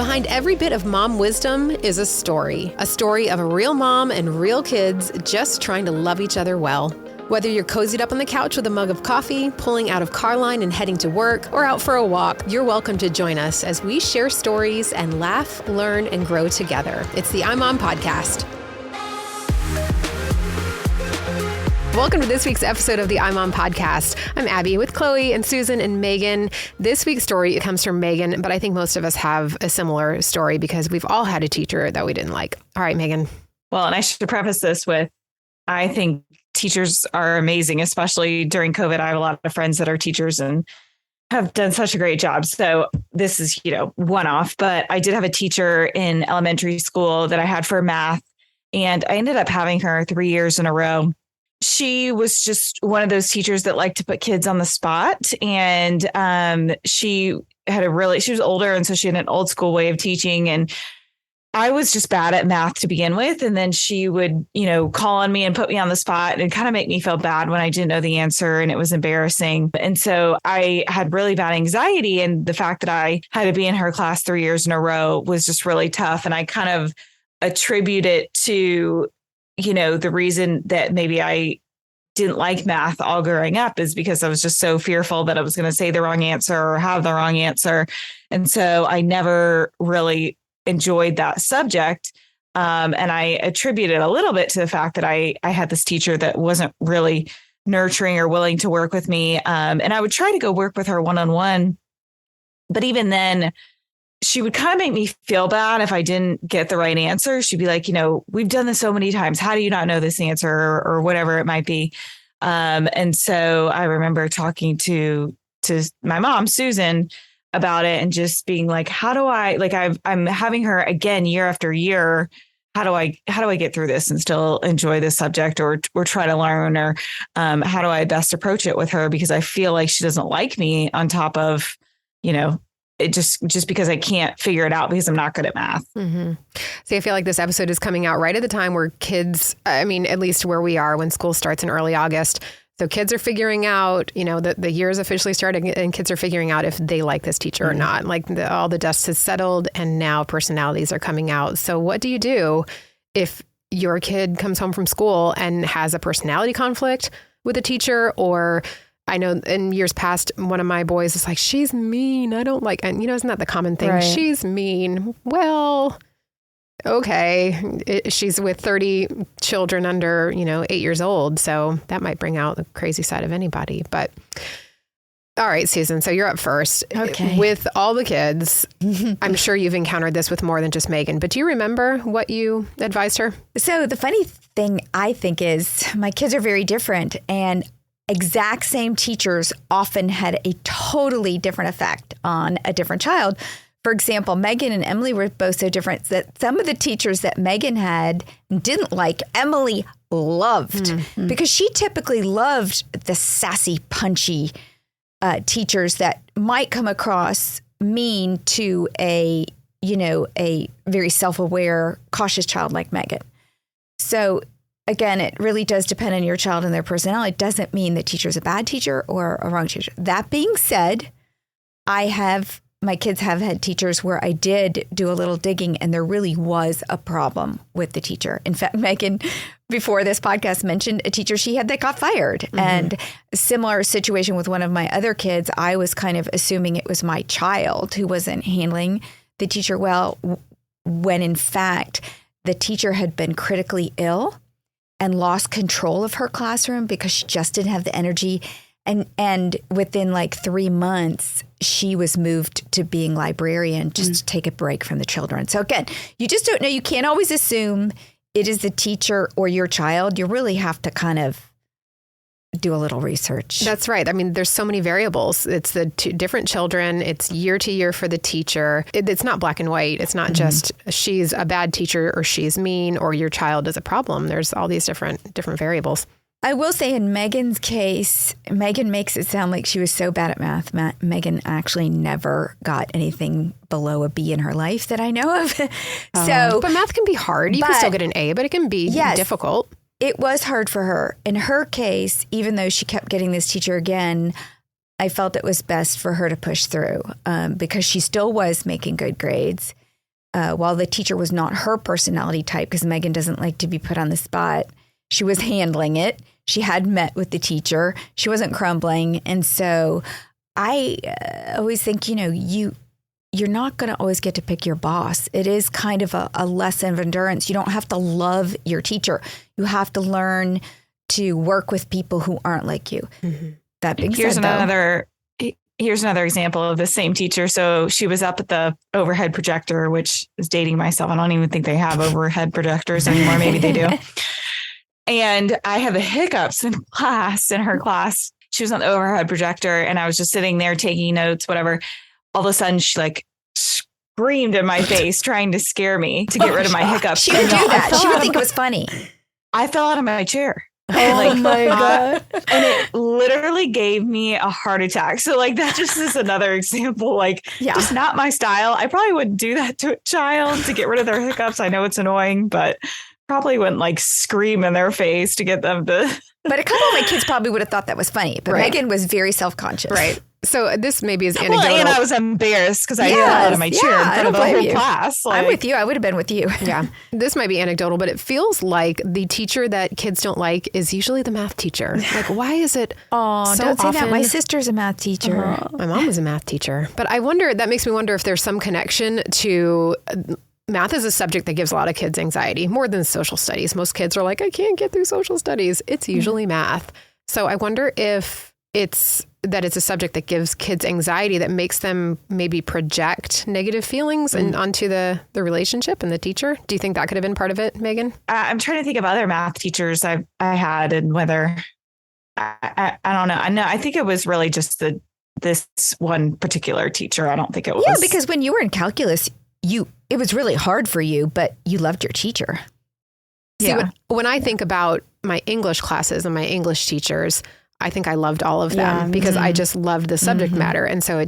Behind every bit of mom wisdom is a story of a real mom and real kids just trying to love each other well. Whether you're cozied up on the couch with a mug of coffee, pulling out of car line and heading to work, or out for a walk, you're welcome to join us as we share stories and laugh, learn, and grow together. It's the iMom Podcast. Welcome to this week's episode of the iMom Podcast. I'm Abby with Chloe and Susan and Megan. This week's story comes from Megan, but I think most of us have a similar story because we've all had a teacher that we didn't like. All right, Megan. Well, and I should preface this with, I think teachers are amazing, especially during COVID. I have a lot of friends that are teachers and have done such a great job. So this is, one off, but I did have a teacher in elementary school that I had for math, and I ended up having her 3 years in a row. She was just one of those teachers that liked to put kids on the spot. And she was older. And so she had an old school way of teaching. And I was just bad at math to begin with. And then she would, call on me and put me on the spot and kind of make me feel bad when I didn't know the answer. And it was embarrassing. And so I had really bad anxiety. And the fact that I had to be in her class 3 years in a row was just really tough. And I kind of attribute it to the reason that maybe I didn't like math all growing up is because I was just so fearful that I was going to say the wrong answer or have the wrong answer. And so I never really enjoyed that subject. And I attribute it a little bit to the fact that I had this teacher that wasn't really nurturing or willing to work with me. And I would try to go work with her one-on-one. But even then, she would kind of make me feel bad if I didn't get the right answer. She'd be like, we've done this so many times. How do you not know this answer or whatever it might be? And so I remember talking to my mom, Susan, about it and just being like, how do I, I'm having her again, year after year. How do I get through this and still enjoy this subject or try to learn or how do I best approach it with her? Because I feel like she doesn't like me on top of, it just because I can't figure it out because I'm not good at math. Mm-hmm. See, I feel like this episode is coming out right at the time where kids, at least where we are when school starts in early August. So kids are figuring out, the year is officially starting and kids are figuring out if they like this teacher or not. Like all the dust has settled and now personalities are coming out. So what do you do if your kid comes home from school and has a personality conflict with a teacher? Or I know in years past, one of my boys is like, she's mean. I don't like, and isn't that the common thing? Right. She's mean. Well, okay. She's with 30 children under, 8 years old. So that might bring out the crazy side of anybody. But all right, Susan, so you're up first. Okay. With all the kids, I'm sure you've encountered this with more than just Megan, but do you remember what you advised her? So the funny thing I think is my kids are very different, and exact same teachers often had a totally different effect on a different child. For example, Megan and Emily were both so different that some of the teachers that Megan had and didn't like, Emily loved because she typically loved the sassy, punchy teachers that might come across mean to a very self-aware, cautious child like Megan. So again, it really does depend on your child and their personality. It doesn't mean the teacher's a bad teacher or a wrong teacher. That being said, my kids have had teachers where I did do a little digging and there really was a problem with the teacher. In fact, Megan, before this podcast, mentioned a teacher she had that got fired. Mm-hmm. And a similar situation with one of my other kids, I was kind of assuming it was my child who wasn't handling the teacher well, when in fact, the teacher had been critically ill and lost control of her classroom because she just didn't have the energy. And within 3 months, she was moved to being librarian just to take a break from the children. So again, you just don't know. You can't always assume it is the teacher or your child. You really have to kind of do a little research. That's right. There's so many variables. It's the two different children. It's year to year for the teacher. It's not black and white. It's not just she's a bad teacher or she's mean or your child is a problem. There's all these different variables. I will say in Megan's case, Megan makes it sound like she was so bad at math. Megan actually never got anything below a B in her life that I know of. But math can be hard. You can still get an A, but it can be difficult. It was hard for her. In her case, even though she kept getting this teacher again, I felt it was best for her to push through because she still was making good grades. while the teacher was not her personality type, because Megan doesn't like to be put on the spot, she was handling it. She had met with the teacher. She wasn't crumbling. And so I always think, you're not going to always get to pick your boss. It is kind of a lesson of endurance. You don't have to love your teacher. You have to learn to work with people who aren't like you. Mm-hmm. That being Here's said, Here's another example of the same teacher. So she was up at the overhead projector, which is dating myself. I don't even think they have overhead projectors anymore. Maybe they do. And I had the hiccups in her class. She was on the overhead projector and I was just sitting there taking notes, whatever. All of a sudden she screamed in my face, trying to scare me to get rid of my hiccups. She would do that. She would think it was funny. I fell out of my chair. Oh my God. And it literally gave me a heart attack. So that just is another example, just not my style. I probably wouldn't do that to a child to get rid of their hiccups. I know it's annoying, but probably wouldn't scream in their face to get them to. But a couple of my kids probably would have thought that was funny. But Right. Megan was very self-conscious. Right. So this maybe is anecdotal. Well, and I was embarrassed because I fell out of my chair in front of the whole class. I'm with you. I would have been with you. Yeah. This might be anecdotal, but it feels like the teacher that kids don't like is usually the math teacher. Why is it Oh, so don't say that. often- My sister's a math teacher. My mom was a math teacher. But that makes me wonder if there's some connection to math is a subject that gives a lot of kids anxiety, more than social studies. Most kids are like, I can't get through social studies. It's usually math. So I wonder if it's a subject that gives kids anxiety that makes them maybe project negative feelings onto the relationship and the teacher. Do you think that could have been part of it, Megan? I'm trying to think of other math teachers I had and whether I don't know. I think it was really just this one particular teacher. I don't think it was. Yeah, because when you were in calculus, it was really hard for you, but you loved your teacher. See, when I think about my English classes and my English teachers, I think I loved all of them because I just loved the subject matter. And so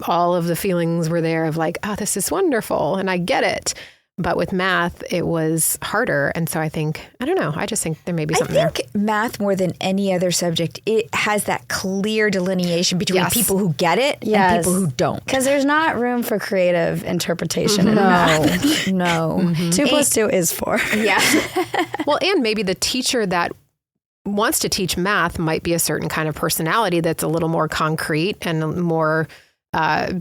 all of the feelings were there of this is wonderful and I get it. But with math, it was harder. And so I don't know. I just think there may be something there. I think math, more than any other subject, it has that clear delineation between people who get it and people who don't. Because there's not room for creative interpretation in math. No. 2 + 2 is 4. Yeah. Well, and maybe the teacher that wants to teach math might be a certain kind of personality that's a little more concrete and more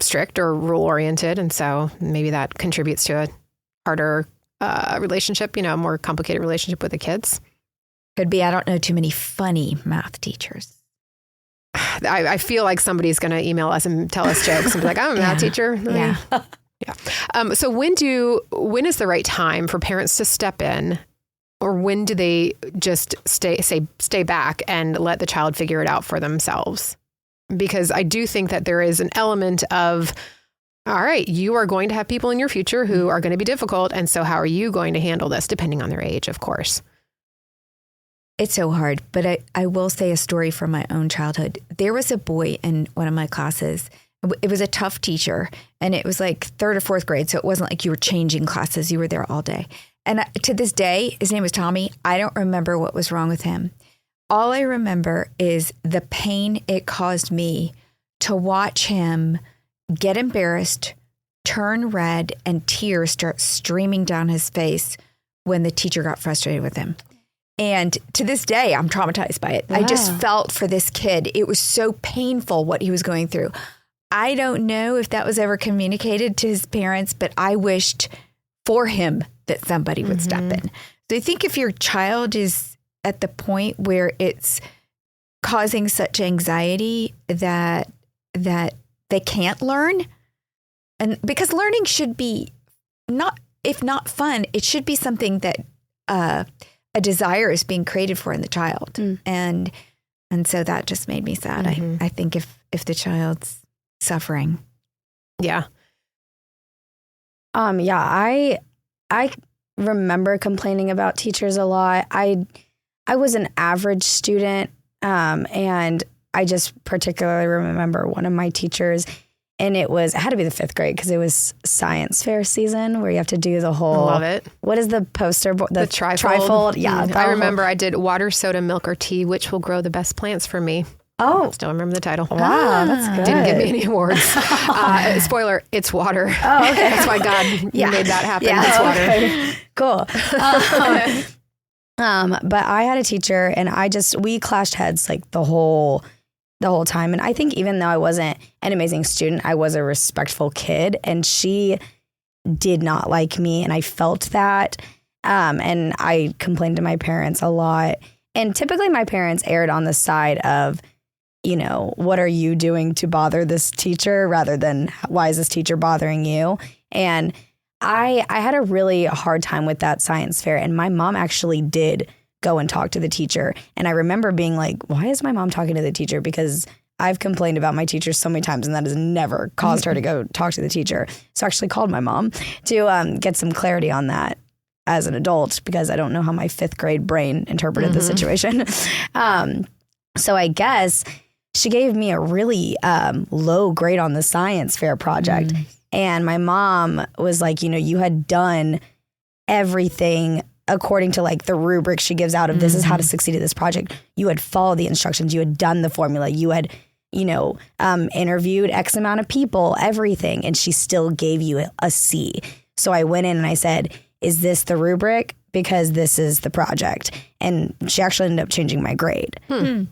strict or rule oriented. And so maybe that contributes to a harder relationship, more complicated relationship with the kids. Could be. I don't know too many funny math teachers. I feel like somebody's going to email us and tell us jokes and be like, I'm a math teacher. Yeah. Yeah. So when is the right time for parents to step in, or when do they just stay back and let the child figure it out for themselves? Because I do think that there is an element of, all right, you are going to have people in your future who are going to be difficult. And so how are you going to handle this, depending on their age, of course? It's so hard, but I will say a story from my own childhood. There was a boy in one of my classes. It was a tough teacher, and it was 3rd or 4th grade. So it wasn't like you were changing classes. You were there all day. And to this day, his name was Tommy. I don't remember what was wrong with him. All I remember is the pain it caused me to watch him get embarrassed, turn red, and tears start streaming down his face when the teacher got frustrated with him. And to this day, I'm traumatized by it. I just felt for this kid. It was so painful what he was going through. I don't know if that was ever communicated to his parents, but I wished for him that somebody would step in. So I think if your child is at the point where it's causing such anxiety that they can't learn, and because learning should be if not fun, it should be something that a desire is being created for in the child. And so that just made me sad. I think if the child's suffering. Yeah. I remember complaining about teachers a lot. I was an average student, and I just particularly remember one of my teachers, and it had to be the 5th grade because it was science fair season where you have to do the whole. Love it. What is the poster board? The trifold. Yeah. I remember I did water, soda, milk, or tea. Which will grow the best plants for me? Oh, Still remember the title. wow, that's good. Didn't give me any awards. Spoiler, it's water. Oh, okay. That's why God made that happen. Yeah, It's water. okay. Cool. But I had a teacher and we clashed heads like the whole time. And I think even though I wasn't an amazing student, I was a respectful kid, and she did not like me. And I felt that. And I complained to my parents a lot. And typically my parents erred on the side of, what are you doing to bother this teacher rather than why is this teacher bothering you? And I had a really hard time with that science fair. And my mom actually did go and talk to the teacher. And I remember being like, why is my mom talking to the teacher? Because I've complained about my teacher so many times and that has never caused her to go talk to the teacher. So I actually called my mom to get some clarity on that as an adult, because I don't know how my 5th grade brain interpreted the situation. So I guess she gave me a really low grade on the science fair project. And my mom was like, you had done everything according to like the rubric she gives out of this is how to succeed at this project. You had followed the instructions. You had done the formula. You had, interviewed X amount of people, everything. And she still gave you a C. So I went in and I said, is this the rubric? Because this is the project. And she actually ended up changing my grade.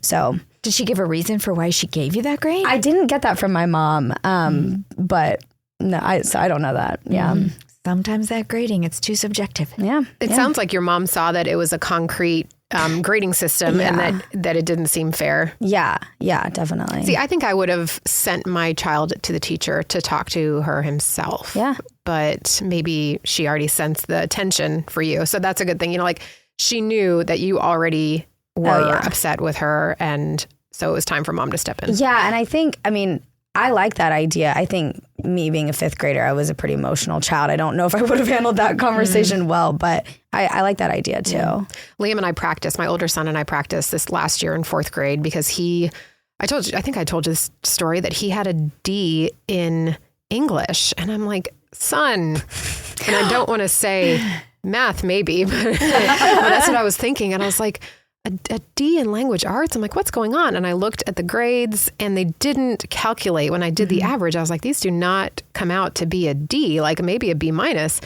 So Did she give a reason for why she gave you that grade? I didn't get that from my mom. But no, I don't know that. Yeah. Sometimes that grading, it's too subjective. Yeah. It sounds like your mom saw that it was a concrete grading system and that it didn't seem fair. Yeah. Yeah, definitely. See, I think I would have sent my child to the teacher to talk to her himself. Yeah. But maybe she already sensed the tension for you. So that's a good thing. Like she knew that you already were upset with her. And so it was time for mom to step in. Yeah. And I like that idea. I think me being a 5th grader, I was a pretty emotional child. I don't know if I would have handled that conversation well, but I like that idea too. Yeah. Liam and I practiced, my older son and I practiced this last year in 4th grade because I think I told you this story that he had a D in English. And I'm like, son, and I don't want to say math maybe, but that's what I was thinking. And I was like, a D in language arts? I'm like, what's going on? And I looked at the grades and they didn't calculate when I did the average. I was like, these do not come out to be a D, like maybe a B minus.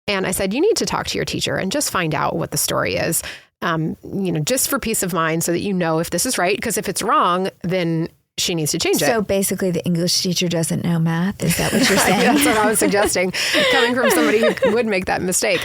And I said, you need to talk to your teacher and just find out what the story is, just for peace of mind so that you know if this is right. Because if it's wrong, then she needs to change it. So basically the English teacher doesn't know math. Is that what you're saying? That's what I was suggesting, coming from somebody who would make that mistake.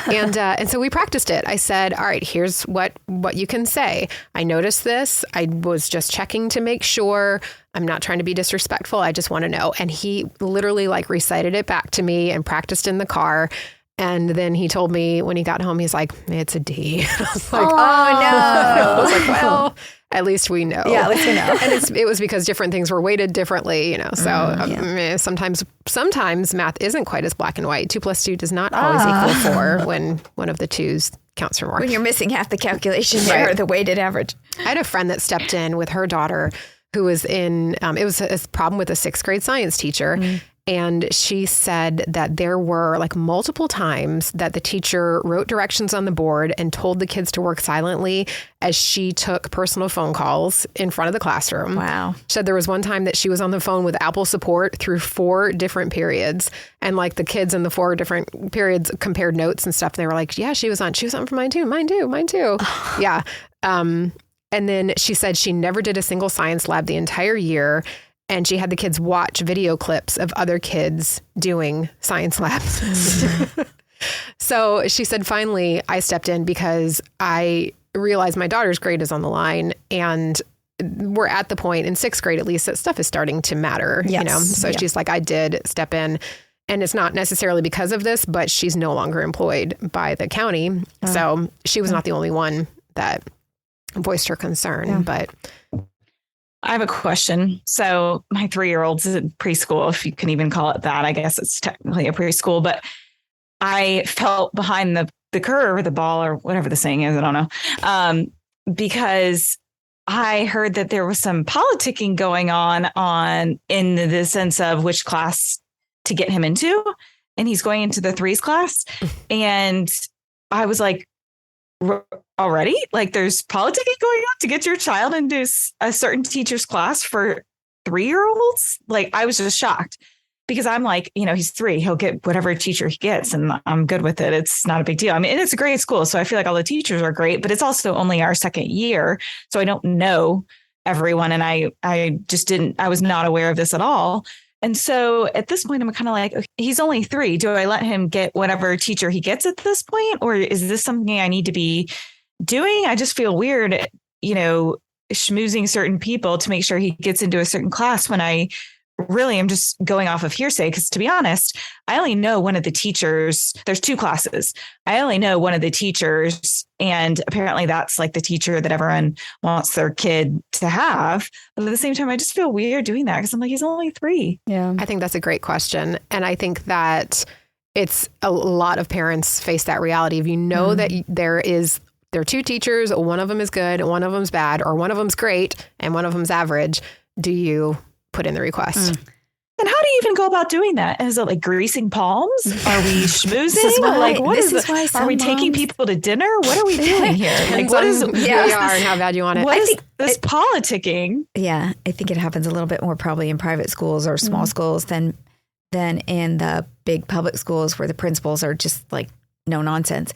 And so we practiced it. I said, all right, here's what you can say. I noticed this. I was just checking to make sure. I'm not trying to be disrespectful. I just want to know. And he literally recited it back to me and practiced in the car. And then he told me when he got home, he's like, it's a D. And I was like, oh no. I was like, well, at least we know. Yeah, at least we know. And it was because different things were weighted differently, So sometimes math isn't quite as black and white. 2 + 2 does not always equal 4 when one of the twos counts for more. When you're missing half the calculation there, or the weighted average. I had a friend that stepped in with her daughter who was in, it was a problem with a 6th grade science teacher. And she said that there were multiple times that the teacher wrote directions on the board and told the kids to work silently as she took personal phone calls in front of the classroom. Wow. She said there was one time that she was on the phone with Apple support through 4 different periods. And the kids in the 4 different periods compared notes and stuff. They were like, yeah, she was on for mine too. Mine too. Yeah. And then she said she never did a single science lab the entire year. And she had the kids watch video clips of other kids doing science labs. So she said, finally, I stepped in because I realized my daughter's grade is on the line. And we're at the point in 6th grade, at least, that stuff is starting to matter. Yes. So she's like, I did step in. And it's not necessarily because of this, but she's no longer employed by the county. So she was not the only one that voiced her concern. Yeah. But I have a question. So my 3-year-old's in preschool, if you can even call it that. I guess it's technically a preschool, but I felt behind the curve or the ball or whatever the saying is. I don't know. Because I heard that there was some politicking going on in the sense of which class to get him into. And he's going into the 3s class. And I was like, already? Like there's politicking going on to get your child into a certain teacher's class for 3-year-olds? Like I was just shocked because I'm like, he's 3, he'll get whatever teacher he gets and I'm good with it. It's not a big deal. I mean, it's a great school. So I feel like all the teachers are great, but it's also only our second year. So I don't know everyone. And I was not aware of this at all. And so at this point, I'm kind of like, okay, he's only 3. Do I let him get whatever teacher he gets at this point? Or is this something I need to be doing? I just feel weird, schmoozing certain people to make sure he gets into a certain class when I really am just going off of hearsay. Because to be honest, I only know one of the teachers. There's 2 classes. I only know one of the teachers. And apparently that's like the teacher that everyone wants their kid to have. But at the same time, I just feel weird doing that because I'm like, he's only 3. Yeah. I think that's a great question. And I think that it's a lot of parents face that reality. If you know that there are 2 teachers, one of them is good, one of them's bad, or one of them's great and one of them's average, do you put in the request? And how do you even go about doing that? Is it like greasing palms? Are we schmoozing? Are we taking people to dinner? What are we doing here? Like, what is who you are and how bad you want it? What is this politicking? Yeah, I think it happens a little bit more probably in private schools or small schools than in the big public schools where the principals are just like no nonsense.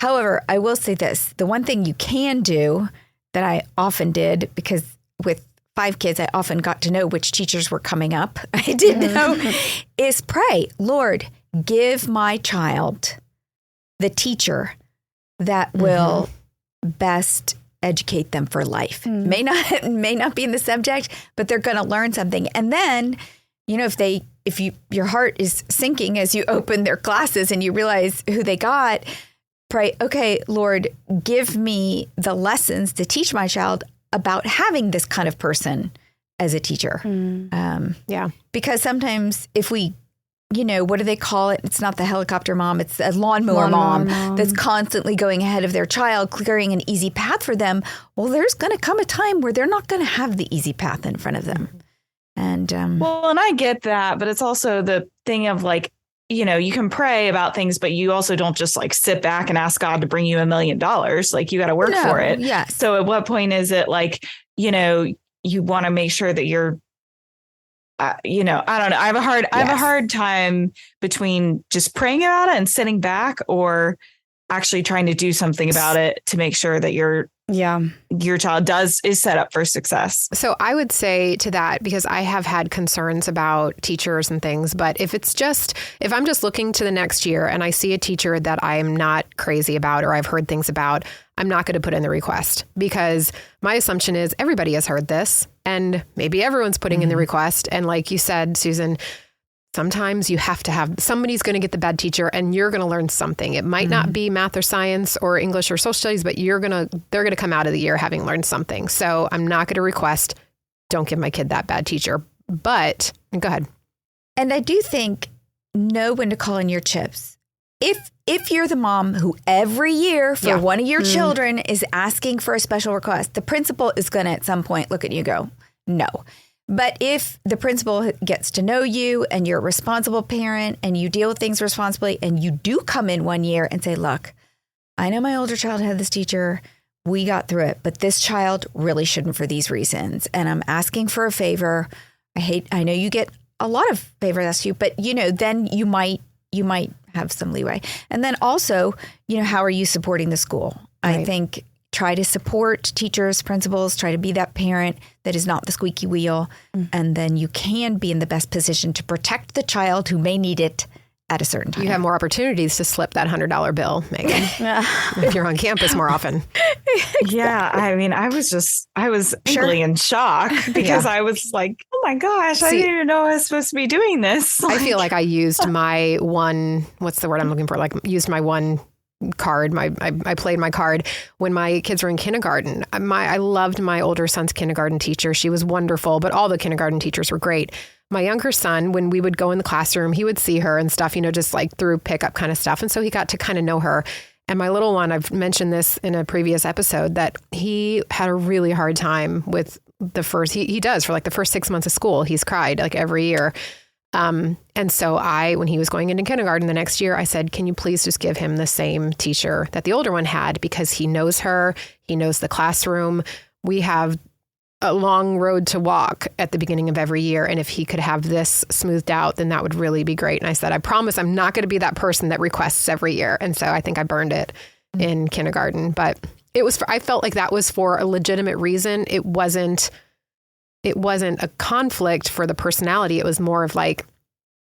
However, I will say this. The one thing you can do that I often did, because with 5 kids, I often got to know which teachers were coming up. I didn't know, is pray, Lord, give my child the teacher that will best educate them for life. May not be in the subject, but they're going to learn something. And then, if your heart is sinking as you open their classes and you realize who they got, pray, okay, Lord, give me the lessons to teach my child about having this kind of person as a teacher. Because sometimes if we, what do they call it? It's not the helicopter mom. It's a lawnmower mom that's constantly going ahead of their child, clearing an easy path for them. Well, there's going to come a time where they're not going to have the easy path in front of them. And and I get that, but it's also the thing of like, you can pray about things, but you also don't just like sit back and ask God to bring you $1 million. Like you got to work for it. Yeah. So at what point is it like, you want to make sure that you're, I don't know. I have a hard time between just praying about it and sitting back or actually trying to do something about it to make sure that your child is set up for success. So I would say to that, because I have had concerns about teachers and things, but if I'm just looking to the next year and I see a teacher that I'm not crazy about or I've heard things about, I'm not going to put in the request because my assumption is everybody has heard this and maybe everyone's putting in the request. And like you said, Susan, sometimes you have to have somebody's going to get the bad teacher and you're going to learn something. It might not be math or science or English or social studies, but they're going to come out of the year having learned something. So I'm not going to request, don't give my kid that bad teacher, but go ahead. And I do think know when to call in your chips. If you're the mom who every year for one of your children is asking for a special request, the principal is going to at some point look at you and go, no. But if the principal gets to know you and you're a responsible parent and you deal with things responsibly and you do come in one year and say, look, I know my older child had this teacher. We got through it, but this child really shouldn't for these reasons. And I'm asking for a favor. I know you get a lot of favors asked you, but then you might have some leeway. And then also, how are you supporting the school? Right. I think try to support teachers, principals, try to be that parent that is not the squeaky wheel. And then you can be in the best position to protect the child who may need it at a certain time. You have more opportunities to slip that $100 bill, Megan, if you're on campus more often. Yeah. I mean, I was really in shock because I was like, oh my gosh, I didn't even know I was supposed to be doing this. I feel like I used my one, what's the word I'm looking for? Like used my one card. I played my card when my kids were in kindergarten. I loved my older son's kindergarten teacher. She was wonderful, but all the kindergarten teachers were great. My younger son, when we would go in the classroom, he would see her and stuff, just like through pickup kind of stuff. And so he got to kind of know her. And my little one, I've mentioned this in a previous episode, that he had a really hard time with the first, he does for like the first 6 months of school. He's cried like every year. And so when he was going into kindergarten the next year, I said, can you please just give him the same teacher that the older one had? Because he knows her, he knows the classroom. We have a long road to walk at the beginning of every year. And if he could have this smoothed out, then that would really be great. And I said, I promise I'm not going to be that person that requests every year. And so I think I burned it in kindergarten, but I felt like that was for a legitimate reason. It wasn't a conflict for the personality. It was more of like,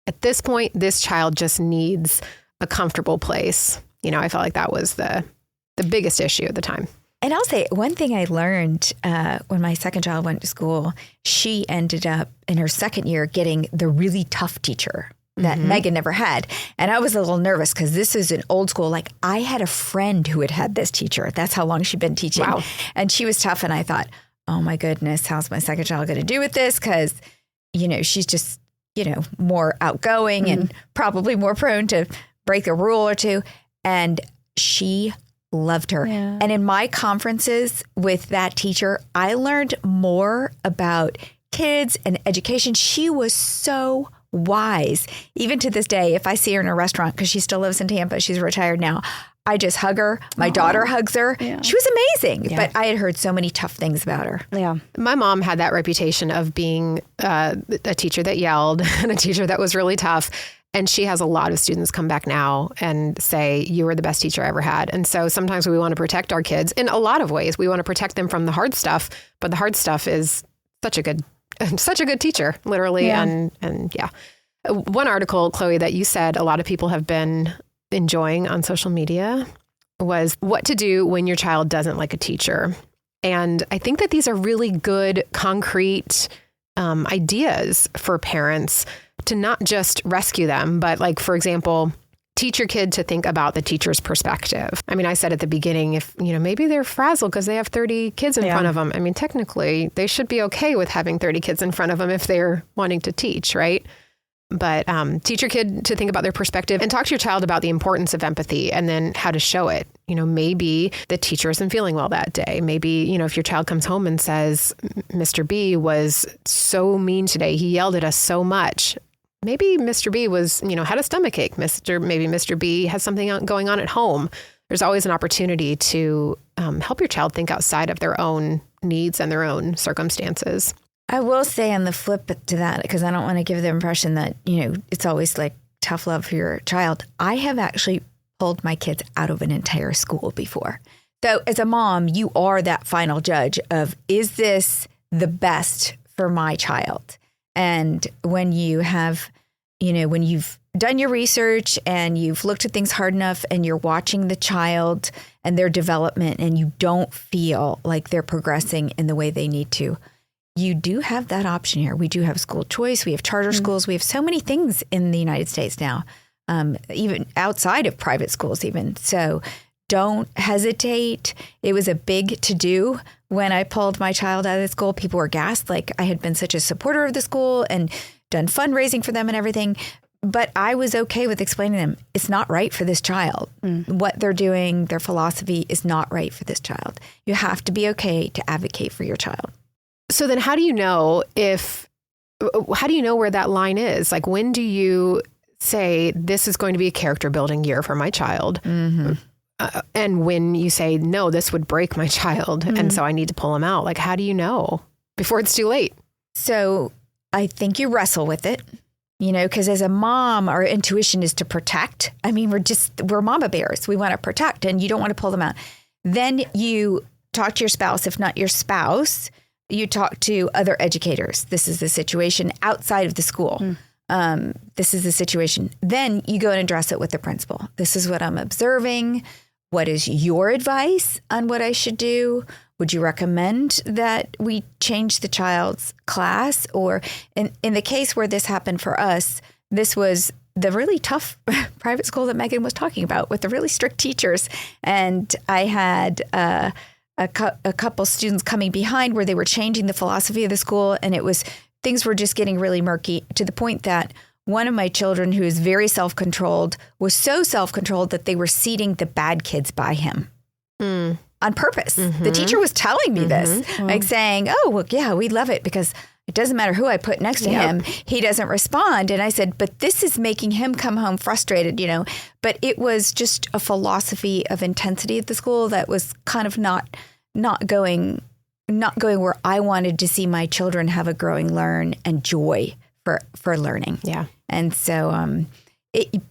at this point, this child just needs a comfortable place. I felt like that was the biggest issue at the time. And I'll say one thing I learned when my second child went to school, she ended up in her second year getting the really tough teacher that Megan never had. And I was a little nervous because this is an old school. Like, I had a friend who had had this teacher. That's how long she'd been teaching. Wow. And she was tough. And I thought, oh my goodness, how's my second child going to do with this? Because, she's just, more outgoing and probably more prone to break a rule or two. And she loved her. Yeah. And in my conferences with that teacher, I learned more about kids and education. She was so wise. Even to this day, if I see her in a restaurant, because she still lives in Tampa, she's retired now, I just hug her. My daughter hugs her. Yeah. She was amazing. Yeah. But I had heard so many tough things about her. Yeah. My mom had that reputation of being a teacher that yelled and a teacher that was really tough. And she has a lot of students come back now and say, you were the best teacher I ever had. And so sometimes we want to protect our kids in a lot of ways. We want to protect them from the hard stuff, but the hard stuff is such a good teacher, literally. Yeah. And yeah. One article, Chloe, that you said a lot of people have been enjoying on social media was what to do when your child doesn't like a teacher. And I think that these are really good, concrete ideas for parents to not just rescue them, but like, for example, teach your kid to think about the teacher's perspective. I mean, I said at the beginning, if, maybe they're frazzled because they have 30 kids in front of them. I mean, technically, they should be okay with having 30 kids in front of them if they're wanting to teach, right? But teach your kid to think about their perspective and talk to your child about the importance of empathy and then how to show it. Maybe the teacher isn't feeling well that day. Maybe, if your child comes home and says, Mr. B was so mean today. He yelled at us so much. Maybe Mr. B was, had a stomachache. Maybe Mr. B has something going on at home. There's always an opportunity to help your child think outside of their own needs and their own circumstances. I will say on the flip to that, because I don't want to give the impression that, it's always like tough love for your child. I have actually pulled my kids out of an entire school before. So as a mom, you are that final judge of, is this the best for my child? And when you have, when you've done your research and you've looked at things hard enough and you're watching the child and their development and you don't feel like they're progressing in the way they need to, you do have that option here. We do have school choice. We have charter schools. We have so many things in the United States now, even outside of private schools even. So don't hesitate. It was a big to-do when I pulled my child out of the school. People were gassed. Like, I had been such a supporter of the school and done fundraising for them and everything. But I was okay with explaining to them, it's not right for this child. What they're doing, their philosophy is not right for this child. You have to be okay to advocate for your child. So then how do you know where that line is? Like, when do you say this is going to be a character building year for my child? And when you say, no, this would break my child. And so I need to pull him out. Like, how do you know before it's too late? So I think you wrestle with it, because as a mom, our intuition is to protect. I mean, we're mama bears. We want to protect and you don't want to pull them out. Then you talk to your spouse, if not your spouse, you talk to other educators. This is the situation outside of the school. This is the situation. Then you go and address it with the principal. This is what I'm observing. What is your advice on what I should do? Would you recommend that we change the child's class? Or in the case where this happened for us, this was the really tough private school that Megan was talking about with the really strict teachers. And I had a couple students coming behind where they were changing the philosophy of the school. And things were just getting really murky to the point that one of my children, who is very self-controlled, was so self-controlled that they were seating the bad kids by him on purpose. The teacher was telling me this, like saying, oh, well, yeah, we love it because, It doesn't matter who I put next to him. He doesn't respond. And I said, but this is making him come home frustrated, But it was just a philosophy of intensity at the school that was kind of not going where I wanted to see my children have a growing learn and joy for learning. Yeah. And so,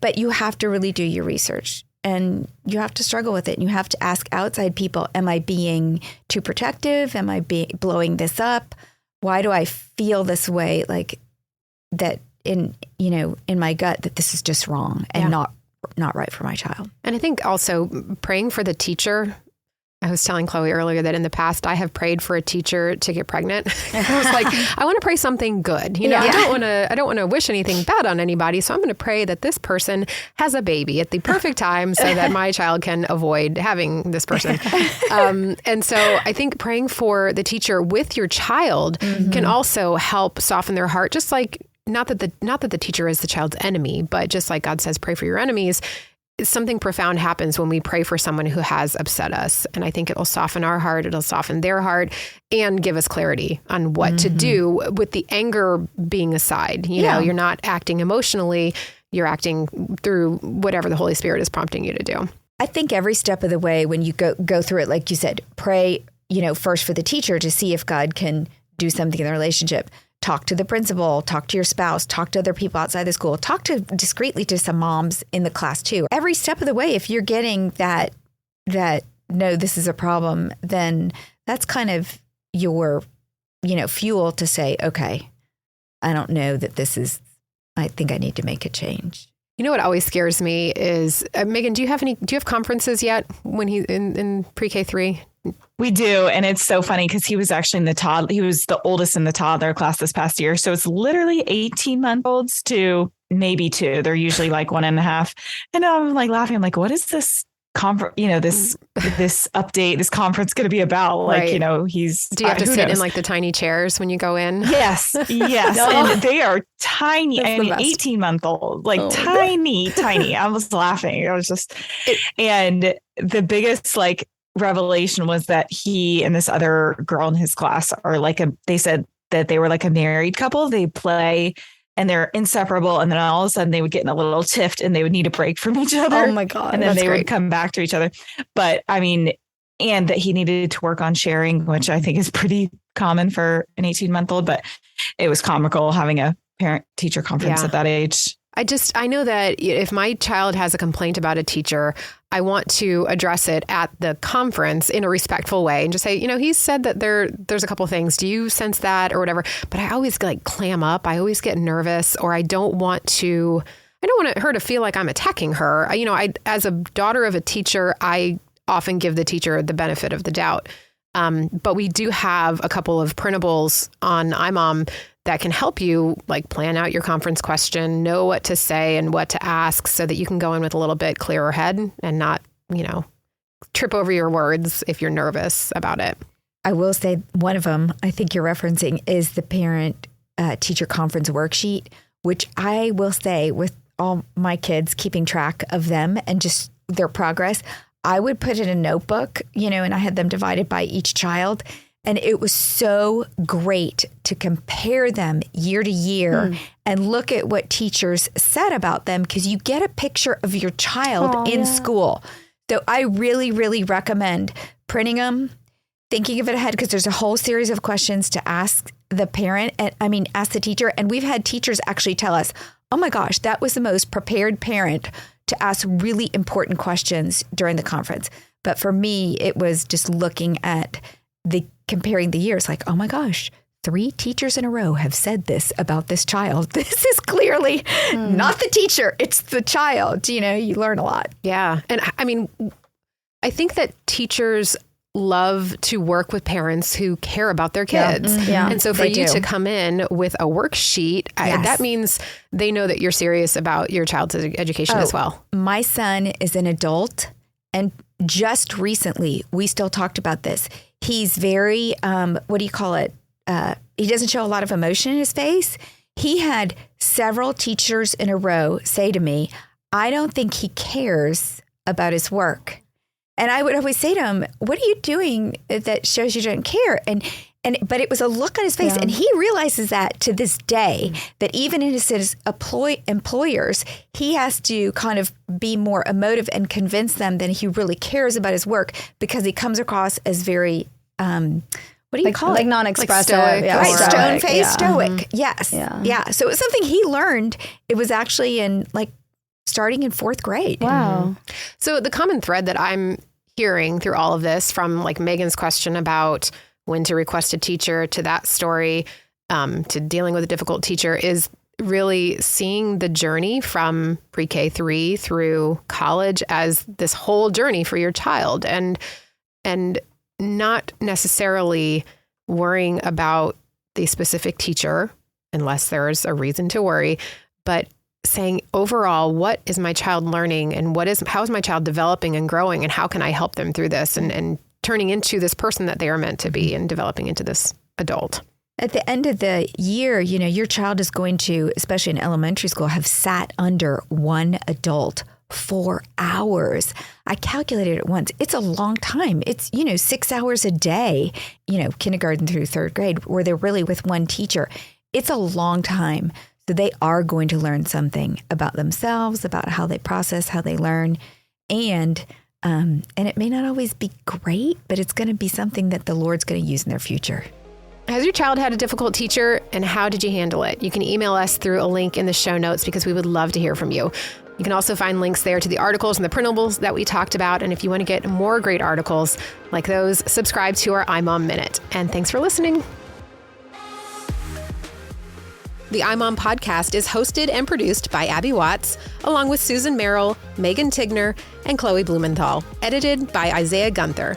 but you have to really do your research. And you have to struggle with it. And you have to ask outside people, am I being too protective? Am I blowing this up? Why do I feel this way? Like that in my gut that this is just wrong and not right for my child. And I think also praying for the teacher. I was telling Chloe earlier that in the past I have prayed for a teacher to get pregnant. I was like, I want to pray something good. I don't want to wish anything bad on anybody. So I'm going to pray that this person has a baby at the perfect time so that my child can avoid having this person. And so I think praying for the teacher with your child can also help soften their heart. Just like not that the teacher is the child's enemy, but just like God says, pray for your enemies. Something profound happens when we pray for someone who has upset us. And I think it will soften our heart. It'll soften their heart and give us clarity on what to do with the anger being aside. You're not acting emotionally. You're acting through whatever the Holy Spirit is prompting you to do. I think every step of the way when you go through it, like you said, pray, first for the teacher to see if God can do something in the relationship. Talk to the principal, talk to your spouse, talk to other people outside the school, talk discreetly to some moms in the class too. Every step of the way, if you're getting that no, this is a problem, then that's kind of your, fuel to say, okay, I don't know that I think I need to make a change. What always scares me is, Megan, do you have conferences yet when he's in pre-K 3? We do. And it's so funny because he was actually he was the oldest in the toddler class this past year. So it's literally 18-month-olds to maybe 2. They're usually like 1.5. And I'm like laughing. I'm like, what is this conference, this update, this conference going to be about? Like, right. Do you have to sit in like the tiny chairs when you go in? Yes. Yes. No. And they are tiny. That's 18-month-old, like tiny. I was laughing. I was just, and the biggest revelation was that he and this other girl in his class are they said that they were like a married couple. They play and they're inseparable. And then all of a sudden they would get in a little tiff and they would need a break from each other. Oh my God. And then they would come back to each other. But and that he needed to work on sharing, which I think is pretty common for an 18-month-old, but it was comical having a parent teacher conference at that age. I know that if my child has a complaint about a teacher, I want to address it at the conference in a respectful way and just say, he said that there's a couple of things. Do you sense that or whatever? But I always clam up. I always get nervous, or I don't want her to feel like I'm attacking her. As a daughter of a teacher, I often give the teacher the benefit of the doubt. But we do have a couple of printables on iMom that can help you plan out your conference question, know what to say and what to ask so that you can go in with a little bit clearer head and not, trip over your words if you're nervous about it. I will say one of them I think you're referencing is the parent teacher conference worksheet, which I will say with all my kids, keeping track of them and just their progress, I would put in a notebook, and I had them divided by each child. And it was so great to compare them year to year and look at what teachers said about them, because you get a picture of your child in school. So I really, really recommend printing them, thinking of it ahead, because there's a whole series of questions to ask the parent, ask the teacher. And we've had teachers actually tell us, oh my gosh, that was the most prepared parent to ask really important questions during the conference. But for me, it was just looking at comparing the years, like, oh my gosh, 3 teachers in a row have said this about this child. This is clearly not the teacher, it's the child. You learn a lot. Yeah. And I think that teachers love to work with parents who care about their kids. Yeah. And so for you to come in with a worksheet, that means they know that you're serious about your child's education as well. My son is an adult, and just recently, we still talked about this. He's very, what do you call it? He doesn't show a lot of emotion in his face. He had several teachers in a row say to me, I don't think he cares about his work. And I would always say to him, what are you doing that shows you don't care? But it was a look on his face. And he realizes that to this day, that even in his employers, he has to kind of be more emotive and convince them that he really cares about his work, because he comes across as very, what do you call it? Like non-expressive. Like stoic. Right, stone-faced, stoic. Mm-hmm. Yes. Yeah. So it was something he learned. It was actually starting in 4th grade. Wow. So the common thread that I'm hearing through all of this, from like Megan's question about when to request a teacher to that story, to dealing with a difficult teacher, is really seeing the journey from pre-K 3 through college as this whole journey for your child, and not necessarily worrying about the specific teacher unless there's a reason to worry, but saying overall, what is my child learning, and how is my child developing and growing, and how can I help them through this, and turning into this person that they are meant to be and developing into this adult. At the end of the year, your child is going to, especially in elementary school, have sat under one adult 4 hours. I calculated it once. It's a long time. It's, 6 hours a day, kindergarten through 3rd grade, where they're really with one teacher. It's a long time. So they are going to learn something about themselves, about how they process, how they learn. And it may not always be great, but it's going to be something that the Lord's going to use in their future. Has your child had a difficult teacher, and how did you handle it? You can email us through a link in the show notes, because we would love to hear from you. You can also find links there to the articles and the printables that we talked about. And if you want to get more great articles like those, subscribe to our iMom Minute. And thanks for listening. The iMom podcast is hosted and produced by Abby Watts, along with Susan Merrill, Megan Tigner, and Chloe Blumenthal. Edited by Isaiah Gunther.